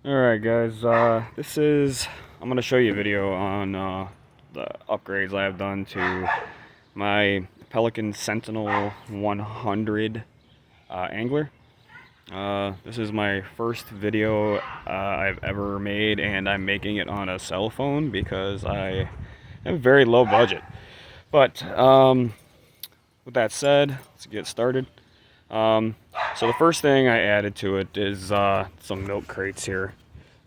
Alright guys, I'm going to show you a video on the upgrades I have done to my Pelican Sentinel 100 angler. This is my first video I've ever made, and I'm making it on a cell phone because I have a very low budget. But with that said, let's get started. Um, so the first thing I added to it is some milk crates here.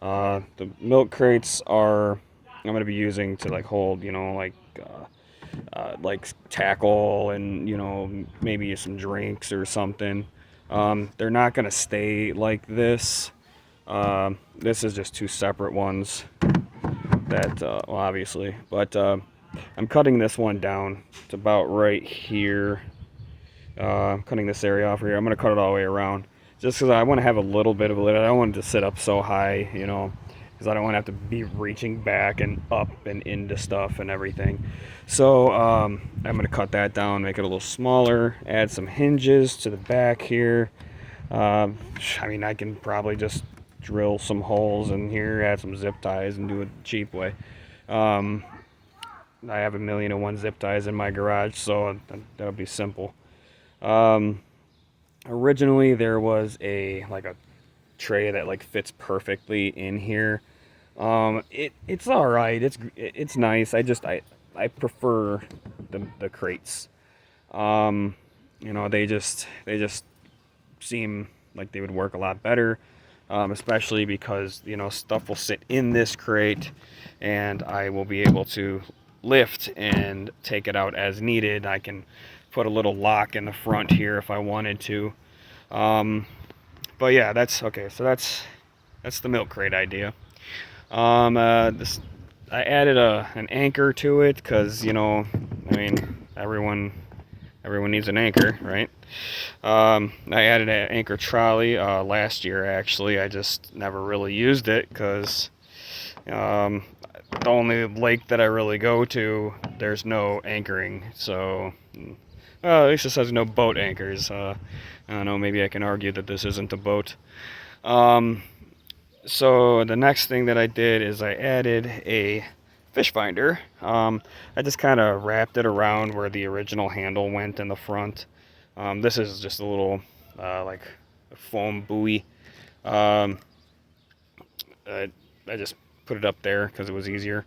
The milk crates are I'm going to be using to like hold, like tackle and maybe some drinks or something. They're not going to stay like this. This is just two separate ones that, well, obviously, but I'm cutting this one down. It's about right here. I'm cutting this area off here. I'm going to cut it all the way around just because I want to have a little bit of a lid. I don't want it to sit up so high, because I don't want to have to be reaching back and up and into stuff and everything. So I'm going to cut that down, make it a little smaller, add some hinges to the back here. I mean, I can probably just drill some holes in here, add some zip ties, and do it the cheap way. Um, I have 1,000,001 zip ties in my garage, so that'll be simple. Um, Originally there was a tray that like fits perfectly in here. It's all right. It's nice. I prefer the crates. Um, they just seem like they would work a lot better. Especially because stuff will sit in this crate, and I will be able to lift and take it out as needed. I can put a little lock in the front here if I wanted to. Um, but yeah, that's okay. So that's the milk crate idea. This I added an anchor to it because I mean, everyone needs an anchor, right? I added an anchor trolley last year. Actually, I just never really used it because um, the only lake that I really go to, there's no anchoring. So, well, at least it says no boat anchors. I don't know. Maybe I can argue that this isn't a boat. Um, so the next thing that I did is I added a fish finder. I just kind of wrapped it around where the original handle went in the front. This is just a little like a foam buoy. Um, I just put it up there because it was easier.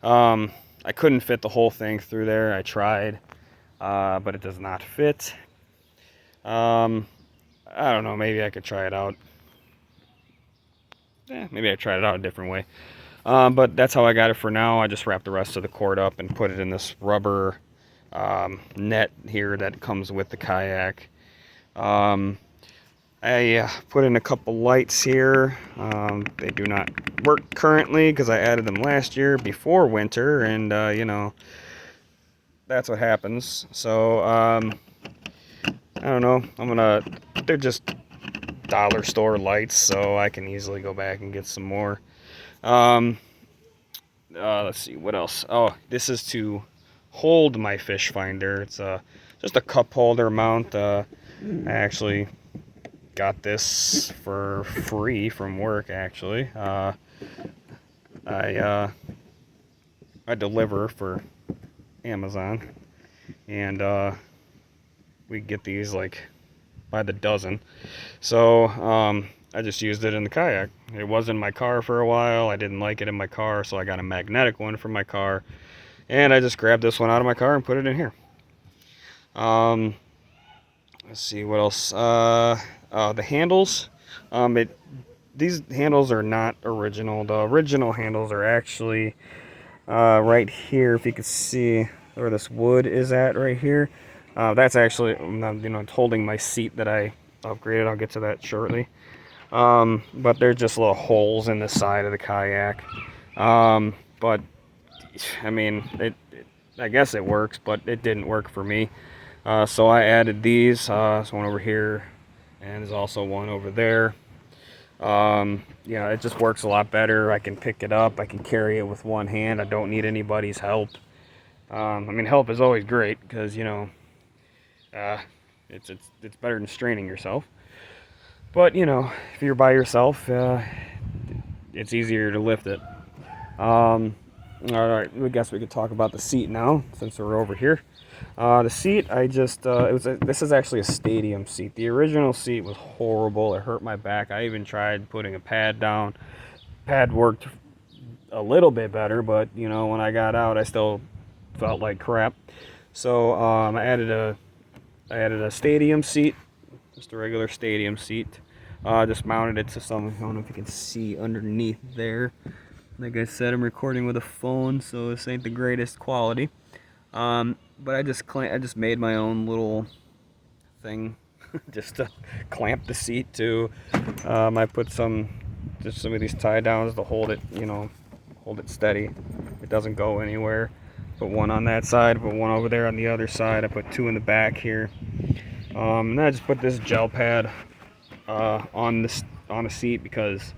I couldn't fit the whole thing through there. I tried, but it does not fit. Um, I don't know. Maybe I could try it out. Maybe I tried it out a different way. But that's how I got it for now. I just wrapped the rest of the cord up and put it in this rubber net here that comes with the kayak. Um, I put in a couple lights here. They do not work currently because I added them last year before winter, and that's what happens. So I don't know. They're just dollar store lights, so I can easily go back and get some more. Um, let's see, what else? Oh, this is to hold my fish finder. It's just a cup holder mount. I actually got this for free from work, actually. I deliver for Amazon, and we get these like by the dozen. So I just used it in the kayak. It was in my car for a while. I didn't like it in my car, so I got a magnetic one for my car, and I just grabbed this one out of my car and put it in here. Um, let's see what else. The handles. These handles are not original. The original handles are actually right here. If you can see where this wood is at, right here. That's actually, it's holding my seat that I upgraded. I'll get to that shortly. But they're just little holes in the side of the kayak. But I mean, I guess it works, but it didn't work for me. So I added these. There's one over here, and there's also one over there. It just works a lot better. I can pick it up. I can carry it with one hand. I don't need anybody's help. I mean, help is always great because uh, it's better than straining yourself. But if you're by yourself, it's easier to lift it. All right, I guess we could talk about the seat now since we're over here. The seat, this is actually a stadium seat. The original seat was horrible. It hurt my back. I even tried putting a pad down. Pad worked a little bit better, but you know, when I got out, I still felt like crap. So I added a stadium seat, just a regular stadium seat. Just mounted it to some. I don't know if you can see underneath there. Like I said, I'm recording with a phone, so this ain't the greatest quality. But I just made my own little thing just to clamp the seat to. I put some of these tie downs to hold it, hold it steady. It doesn't go anywhere. Put one on that side, put one over there on the other side. I put two in the back here. And I just put this gel pad on the seat because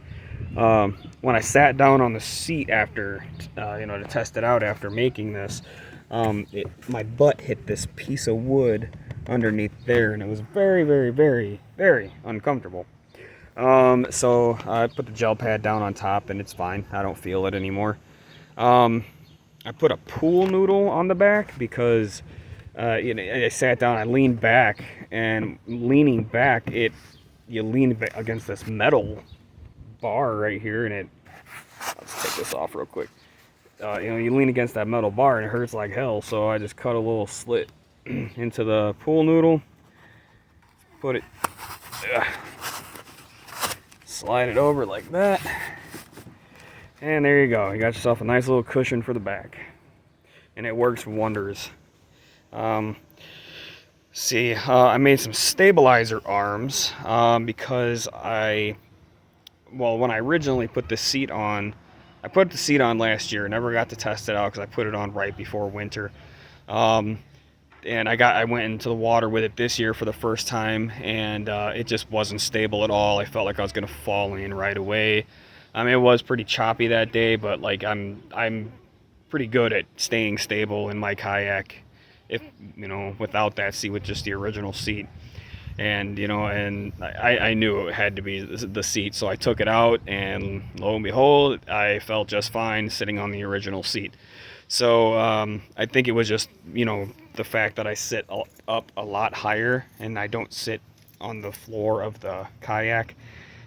when I sat down on the seat after, to test it out after making this, my butt hit this piece of wood underneath there, and it was very, very, very, very uncomfortable. So I put the gel pad down on top, and it's fine. I don't feel it anymore. I put a pool noodle on the back because, I sat down, I leaned back, and leaning back, you lean back against this metal bar right here, and let's take this off real quick. You lean against that metal bar and it hurts like hell, so I just cut a little slit into the pool noodle, put it, slide it over like that, and there you go. You got yourself a nice little cushion for the back, and it works wonders. I made some stabilizer arms because when I originally put the seat on, I put the seat on last year. Never got to test it out because I put it on right before winter. And I went into the water with it this year for the first time, and it just wasn't stable at all. I felt like I was gonna fall in right away. I mean, it was pretty choppy that day, but like I'm pretty good at staying stable in my kayak, if without that seat, with just the original seat. And I knew it had to be the seat, so I took it out, and lo and behold, I felt just fine sitting on the original seat. So I think it was just the fact that I sit up a lot higher and I don't sit on the floor of the kayak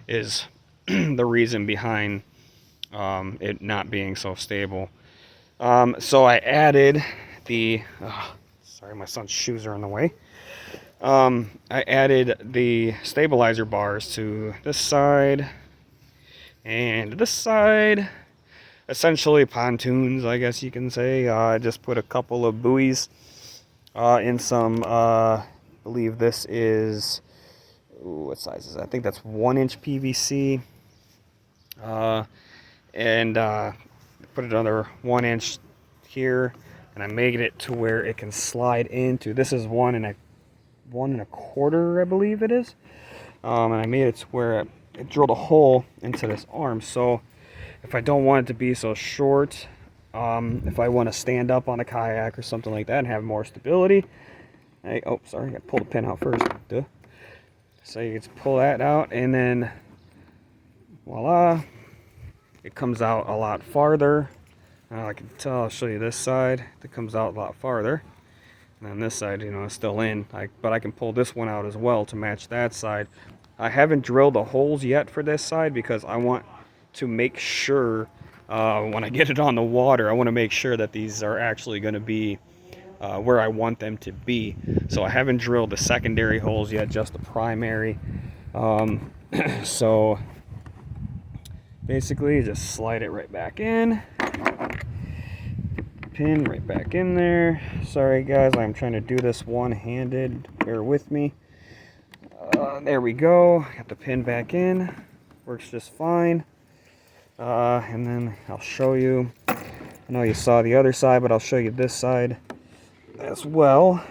is the reason behind it not being so stable. So I added sorry, my son's shoes are in the way. I added the stabilizer bars to this side and this side, essentially pontoons, I guess you can say. I just put a couple of buoys in some, I believe this is, what size is that? I think that's 1-inch PVC, and put another 1-inch here, and I made it to where it can slide into. This is 1 1/4, I believe it is. And I made it to where it drilled a hole into this arm. So if I don't want it to be so short, if I want to stand up on a kayak or something like that and have more stability, I gotta pull the pin out first. Duh. So you just pull that out, and then voila, it comes out a lot farther. I can tell. I'll show you this side. It comes out a lot farther. And on this side, it's still in. But I can pull this one out as well to match that side. I haven't drilled the holes yet for this side because I want to make sure when I get it on the water, I want to make sure that these are actually going to be where I want them to be. So I haven't drilled the secondary holes yet, just the primary. So basically, just slide it right back in. Pin right back in there. Sorry guys, I'm trying to do this one-handed. Bear with me. There we go. Got the pin back in. Works just fine. And then I'll show you. I know you saw the other side, but I'll show you this side as well.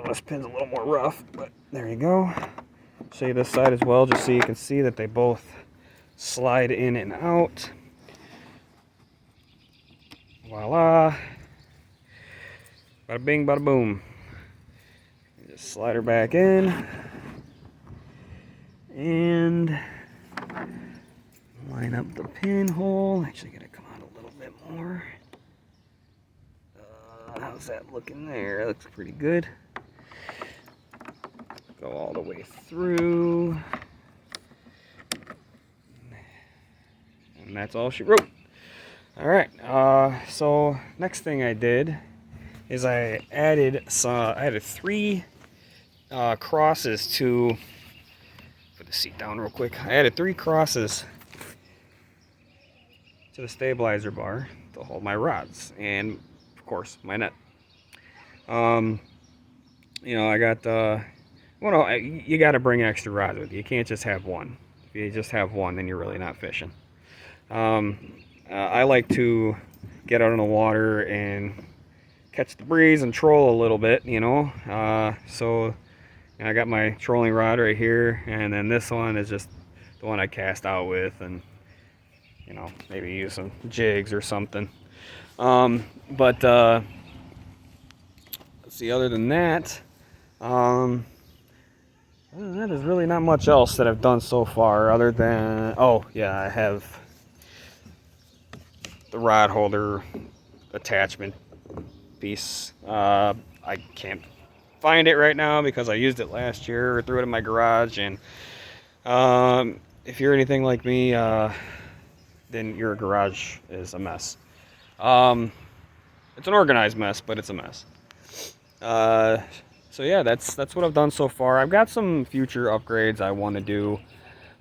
This pin's a little more rough, but there you go. Show you this side as well, just so you can see that they both slide in and out. Voila. Bada bing, bada boom. Just slide her back in. And Line up the pinhole. Actually, gotta come out a little bit more. How's that looking there? That looks pretty good. Go all the way through. And that's all she wrote. Alright, so next thing I did is I added 3 crosses to, put the seat down real quick. I added 3 crosses to the stabilizer bar to hold my rods and, of course, my net. You know, I got, well, you got to bring extra rods with you. You can't just have one. If you just have one, then you're really not fishing. I like to get out on the water and catch the breeze and troll a little bit, you know. So I got my trolling rod right here, and then this one is just the one I cast out with, and you know, maybe use some jigs or something. But let's see. Other than that, there's really not much else that I've done so far. Other than, oh yeah, I have the rod holder attachment piece. I can't find it right now because I used it last year or threw it in my garage, and if you're anything like me, then your garage is a mess. It's an organized mess, but it's a mess. So yeah, that's what I've done so far. I've got some future upgrades I want to do.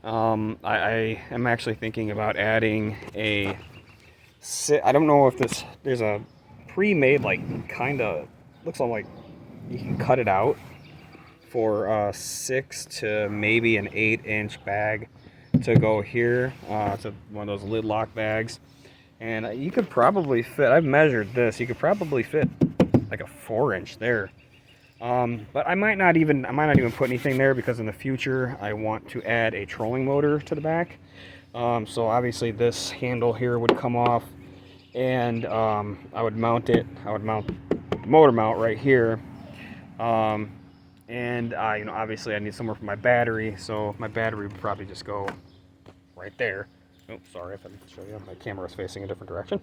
I am actually thinking about adding a I don't know if there's a pre-made, like, kind of looks like you can cut it out for a 6 to maybe an 8-inch bag to go here. It's one of those lid lock bags, and you could probably fit, I've measured this, you could probably fit like a 4-inch there. But I might not even put anything there, because in the future I want to add a trolling motor to the back. So obviously this handle here would come off, and I would mount the motor mount right here. And you know, obviously I need somewhere for my battery, so my battery would probably just go right there. Oh, sorry if I didn't show you. My camera is facing a different direction.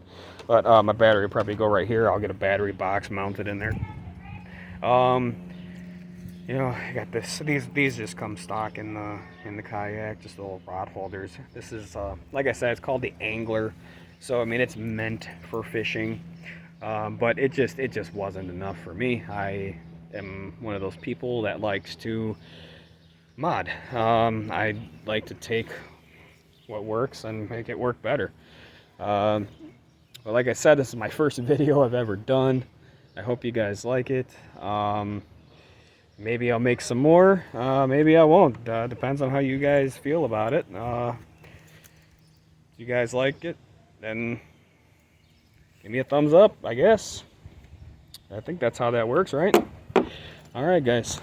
But my battery would probably go right here. I'll get a battery box mounted in there. You know, I got this. These just come stock in the kayak, just little rod holders. This is, like I said, it's called the Angler. So I mean, it's meant for fishing, but it just wasn't enough for me. I am one of those people that likes to mod. I like to take what works and make it work better. But like I said, this is my first video I've ever done. I hope you guys like it. Maybe I'll make some more. Maybe I won't. Depends on how you guys feel about it. If you guys like it, then give me a thumbs up, I guess. I think that's how that works, right? All right, guys.